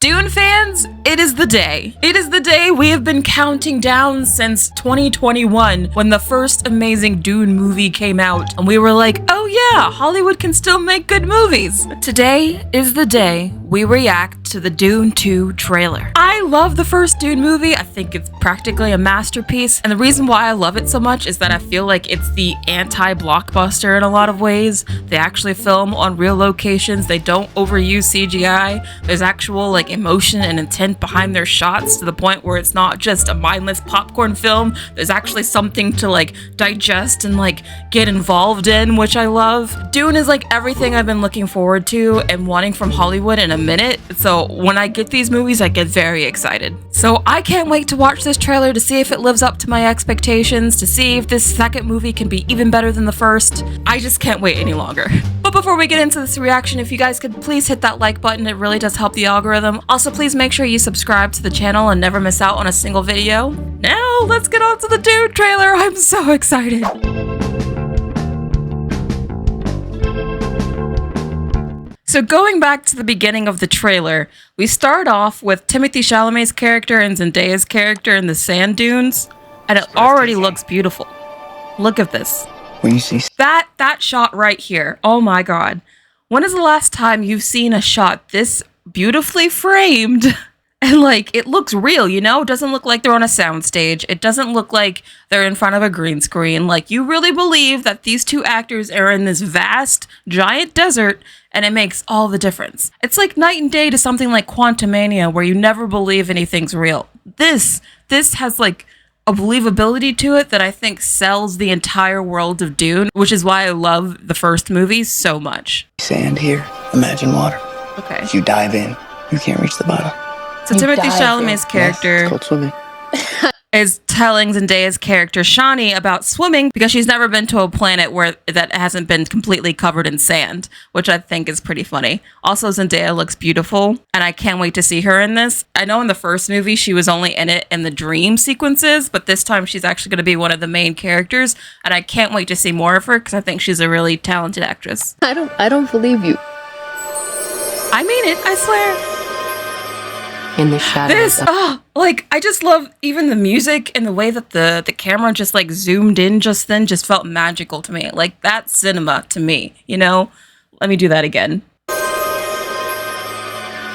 Dune fans, it is the day. It is the day we have been counting down since 2021 when the first amazing Dune movie came out. And we were like, oh yeah, Hollywood can still make good movies. Today is the day we react to the Dune 2 trailer. I love the first Dune movie. I think it's practically a masterpiece. And the reason why I love it so much is that I feel like it's the anti-blockbuster in a lot of ways. They actually film on real locations. They don't overuse CGI. There's actual emotion and intent behind their shots to the point where it's not just a mindless popcorn film. There's actually something to digest and get involved in, which I love. Dune is everything I've been looking forward to and wanting from Hollywood in a minute. So when I get these movies, I get very excited. So I can't wait to watch this trailer to see if it lives up to my expectations, to see if this second movie can be even better than the first. I just can't wait any longer. But before we get into this reaction, if you guys could please hit that like button, it really does help the algorithm. Also, please make sure you subscribe to the channel and never miss out on a single video. Now, let's get on to the Dune trailer. I'm so excited. So going back to the beginning of the trailer, we start off with Timothee Chalamet's character and Zendaya's character in the sand dunes, and it already looks beautiful. Look at this. When you see that shot right here. Oh my god. When is the last time you've seen a shot this beautifully framed and it looks real, you know? It doesn't look like they're on a soundstage. It doesn't look like they're in front of a green screen. You really believe that these two actors are in this vast, giant desert, and it makes all the difference. It's like night and day to something like Quantumania, where you never believe anything's real. This has a believability to it that I think sells the entire world of Dune, which is why I love the first movie so much. Sand here, imagine water. Okay. If you dive in, you can't reach the bottom. So Timothée Chalamet's character Yes, it's called swimming. is telling Zendaya's character Shani about swimming because she's never been to a planet where that hasn't been completely covered in sand, which I think is pretty funny. Also, Zendaya looks beautiful, and I can't wait to see her in this. I know in the first movie she was only in it in the dream sequences, but this time she's actually going to be one of the main characters, and I can't wait to see more of her because I think she's a really talented actress. I don't believe you. I mean it, I swear. In the shadows. I just love even the music and the way that the camera just zoomed in just then just felt magical to me. That's cinema to me, you know? Let me do that again.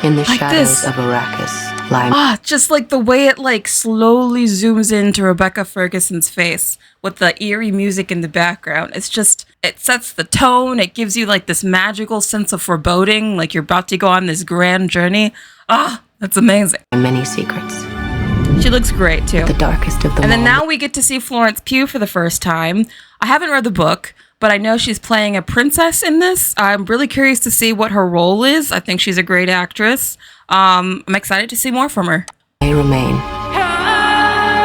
In the shadows of Arrakis. Just the way it slowly zooms into Rebecca Ferguson's face with the eerie music in the background. It's just, it sets the tone. It gives you this magical sense of foreboding, you're about to go on this grand journey. That's amazing. Many secrets. She looks great too. The darkest of them. And then now we get to see Florence Pugh for the first time. I haven't read the book, but I know she's playing a princess in this. I'm really curious to see what her role is. I think she's a great actress. I'm excited to see more from her. They remain.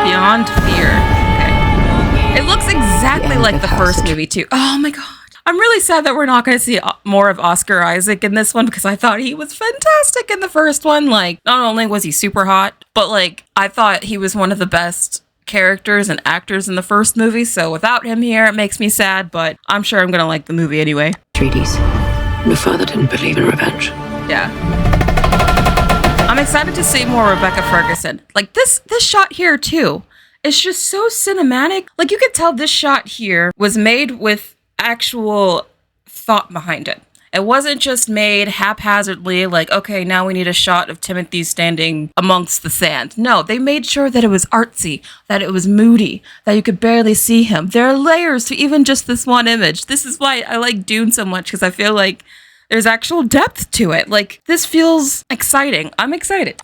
Beyond Fear. Okay. It looks exactly like the first movie too. Oh my god. I'm really sad that we're not going to see more of Oscar Isaac in this one because I thought he was fantastic in the first one. Not only was he super hot, but I thought he was one of the best characters and actors in the first movie. So without him here, it makes me sad, but I'm sure I'm going to like the movie anyway. Treaties. Your father didn't believe in revenge. Yeah. I'm excited to see more Rebecca Ferguson. This shot here too. It's just so cinematic. You could tell this shot here was made with actual thought behind it. It wasn't just made haphazardly, okay, now we need a shot of Timothy standing amongst the sand. No, they made sure that it was artsy, that it was moody, that you could barely see him. There are layers to even just this one image. This is why I like Dune so much, because I feel like there's actual depth to it. This feels exciting. I'm excited.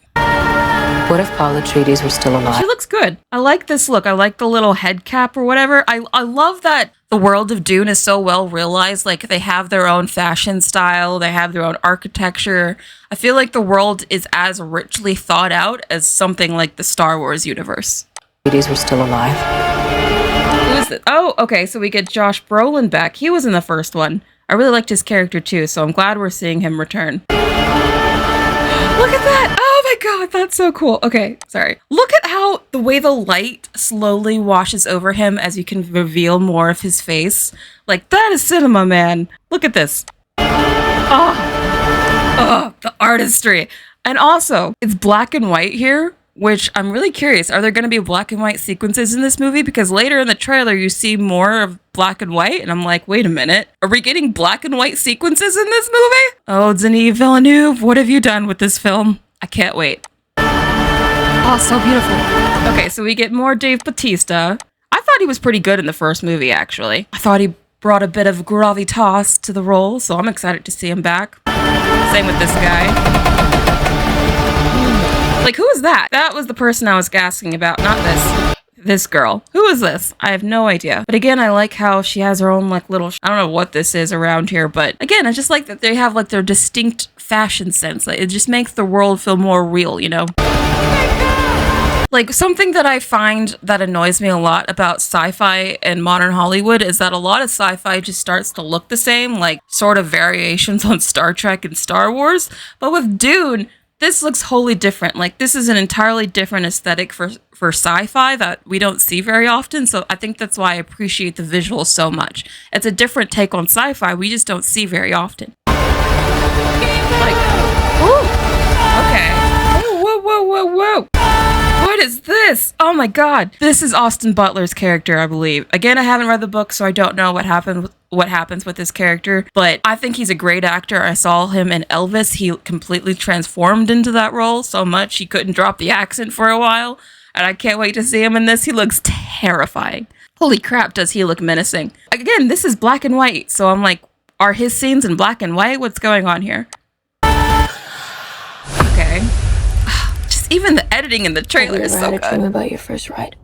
What if Paul Atreides were still alive? She looks good. I like this look. I like the little head cap or whatever. I love that the world of Dune is so well realized. They have their own fashion style. They have their own architecture. I feel like the world is as richly thought out as something like the Star Wars universe. Atreides were still alive. Who is it? Oh, okay. So we get Josh Brolin back. He was in the first one. I really liked his character too, so I'm glad we're seeing him return. Look at that! Oh my god, that's so cool. Okay, sorry. Look at how the way the light slowly washes over him as you can reveal more of his face. That is cinema, man. Look at this. Oh, the artistry. And also, it's black and white here, which I'm really curious. Are there going to be black and white sequences in this movie? Because later in the trailer, you see more of black and white. And I'm like, wait a minute. Are we getting black and white sequences in this movie? Oh, Denis Villeneuve, what have you done with this film? I can't wait. Oh, so beautiful. Okay, so we get more Dave Bautista. I thought he was pretty good in the first movie, actually. I thought he brought a bit of gravitas to the role, so I'm excited to see him back. Same with this guy. Like, who is that? That was the person I was asking about, not this girl. Who is this? I have no idea. But again, I like how she has her own, like, little... I don't know what this is around here, but again, I just like that they have, like, their distinct fashion sense. Like, it just makes the world feel more real, you know? Like, something that I find that annoys me a lot about sci-fi and modern Hollywood is that a lot of sci-fi just starts to look the same, like sort of variations on Star Trek and Star Wars. But with Dune, this looks wholly different. Like, this is an entirely different aesthetic for sci-fi that we don't see very often. So I think that's why I appreciate the visuals so much. It's a different take on sci-fi we just don't see very often. Like, ooh, okay. Whoa. What is this? Oh my god. This is Austin Butler's character, I believe. Again, I haven't read the book, so I don't know what happens with this character, but I think he's a great actor. I saw him in Elvis. He completely transformed into that role so much he couldn't drop the accent for a while, and I can't wait to see him in this. He looks terrifying. Holy crap, does he look menacing. Again, this is black and white, so I'm like, are his scenes in black and white? What's going on here? Okay. Even the editing in the trailer is so good. Dream about your first ride.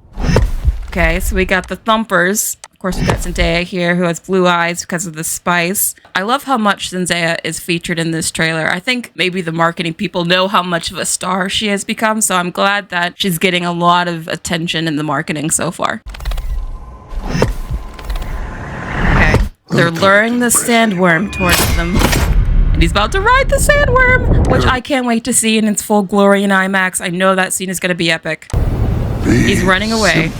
Okay, so we got the thumpers. Of course, we got Zendaya here, who has blue eyes because of the spice. I love how much Zendaya is featured in this trailer. I think maybe the marketing people know how much of a star she has become, so I'm glad that she's getting a lot of attention in the marketing so far. Okay, they're luring the sandworm towards them. And he's about to ride the sandworm, which I can't wait to see in its full glory in IMAX. I know that scene is going to be epic. He's running away.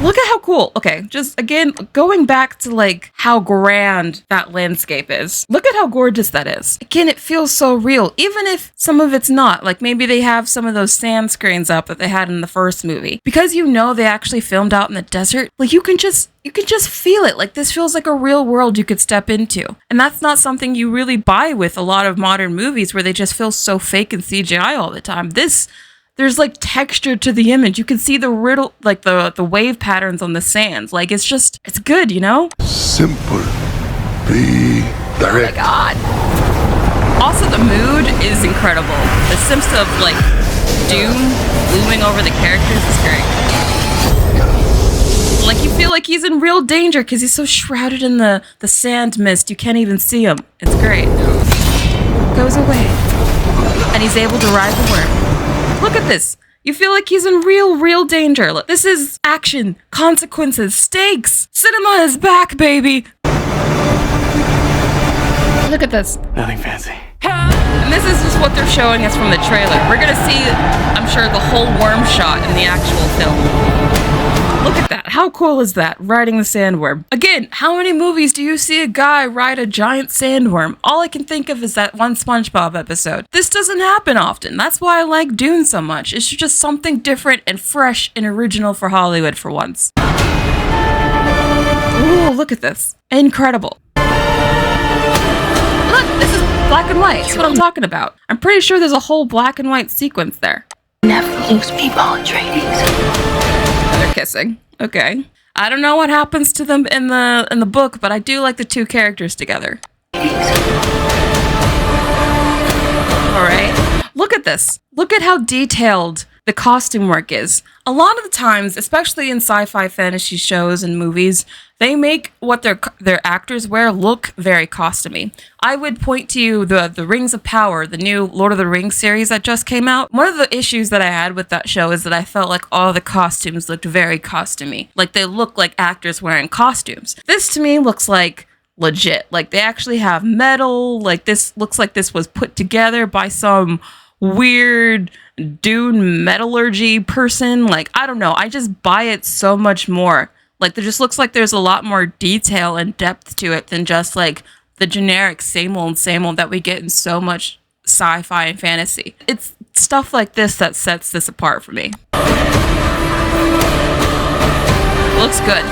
Look at how cool. Okay, just again, going back to like how grand that landscape is. Look at how gorgeous that is. Again, it feels so real, even if some of it's not. Like maybe they have some of those sand screens up that they had in the first movie. Because you know they actually filmed out in the desert, like you can just feel it. Like this feels like a real world you could step into. And that's not something you really buy with a lot of modern movies where they just feel so fake and CGI all the time. There's like texture to the image. You can see the riddle, like the wave patterns on the sands. Like it's good, you know? Simple. Be direct. Oh my god. Also, the mood is incredible. The sense of like doom looming over the characters is great. Like you feel like he's in real danger because he's so shrouded in the sand mist you can't even see him. It's great. Goes away. And he's able to ride the worm. Look at this. You feel like he's in real danger. Look, this is action, consequences, stakes. Cinema is back, baby. Look at this. Nothing fancy. And this is just what they're showing us from the trailer. We're gonna see, I'm sure, the whole worm shot in the actual film. Look at that. How cool is that? Riding the sandworm. Again, how many movies do you see a guy ride a giant sandworm? All I can think of is that one SpongeBob episode. This doesn't happen often. That's why I like Dune so much. It's just something different and fresh and original for Hollywood for once. Ooh, look at this. Incredible. Look, this is black and white. That's what I'm talking about. I'm pretty sure there's a whole black and white sequence there. Never lose people in trainings. They're kissing. Okay. I don't know what happens to them in the book, but I do like the two characters together. All right. Look at this. Look at how detailed the costume work is. A lot of the times, especially in sci-fi fantasy shows and movies, they make what their actors wear look very costumey. I would point to you the Rings of Power, the new Lord of the Rings series that just came out. One of the issues that I had with that show is that I felt like all the costumes looked very costumey. Like they look like actors wearing costumes. This to me looks like legit. Like they actually have metal. Like this looks like this was put together by some weird Dune metallurgy person. Like, I don't know. I just buy it so much more. Like, there just looks like there's a lot more detail and depth to it than just like the generic same old that we get in so much sci-fi and fantasy. It's stuff like this that sets this apart for me. Looks good.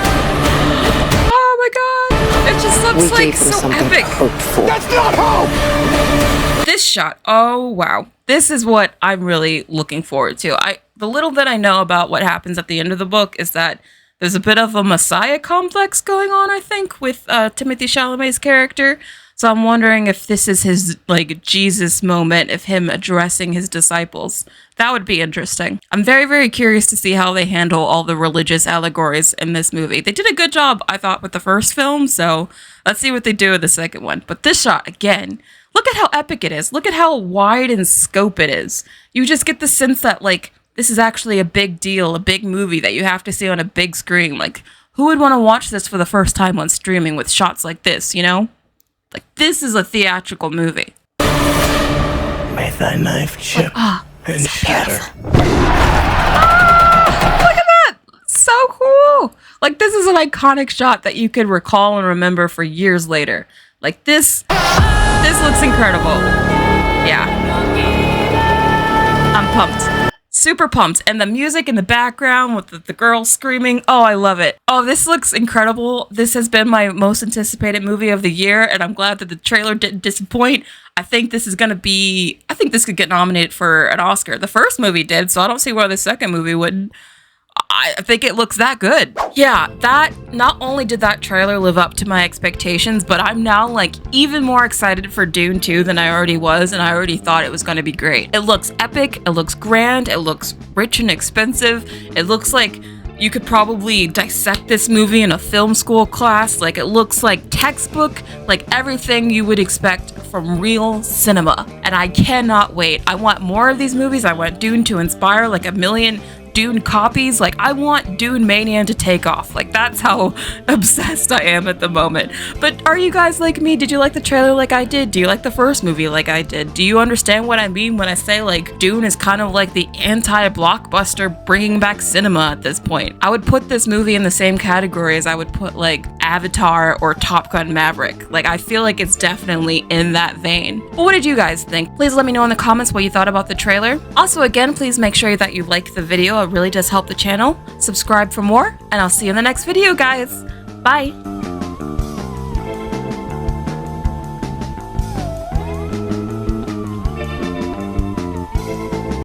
Oh my god! It just looks like so epic. Hopeful. That's not hope! This shot, oh wow. This is what I'm really looking forward to. The little that I know about what happens at the end of the book is that there's a bit of a Messiah complex going on, I think, with Timothee Chalamet's character. So I'm wondering if this is his, like, Jesus moment of him addressing his disciples. That would be interesting. I'm very, very curious to see how they handle all the religious allegories in this movie. They did a good job, I thought, with the first film, so let's see what they do with the second one. But this shot, again, look at how epic it is. Look at how wide in scope it is. You just get the sense that, like, this is actually a big deal, a big movie that you have to see on a big screen. Like, who would want to watch this for the first time on streaming with shots like this, you know? Like, this is a theatrical movie. May thy knife chip and shatter. Look at that! So cool! Like, this is an iconic shot that you could recall and remember for years later. Like, this looks incredible. Yeah. I'm pumped. Super pumped. And the music in the background with the girl screaming. Oh, I love it. Oh, this looks incredible. This has been my most anticipated movie of the year, and I'm glad that the trailer didn't disappoint. I think this is going to be... I think this could get nominated for an Oscar. The first movie did, so I don't see why the second movie wouldn't. I think it looks that good. Yeah, not only did that trailer live up to my expectations, but I'm now like even more excited for Dune 2 than I already was, and I already thought it was going to be great. It looks epic, it looks grand, it looks rich and expensive. It looks like you could probably dissect this movie in a film school class. Like, it looks like textbook, like everything you would expect from real cinema. And I cannot wait. I want more of these movies. I want Dune to inspire like a million Dune copies. Like, I want Dune Mania to take off. Like, that's how obsessed I am at the moment. But are you guys like me? Did you like the trailer like I did? Do you like the first movie like I did? Do you understand what I mean when I say, like, Dune is kind of like the anti-blockbuster bringing back cinema at this point? I would put this movie in the same category as I would put, like, Avatar or Top Gun Maverick. Like, I feel like it's definitely in that vein. But what did you guys think? Please let me know in the comments what you thought about the trailer. Also, again, please make sure that you like the video. It really does help the channel. Subscribe for more, and I'll see you in the next video, guys. Bye!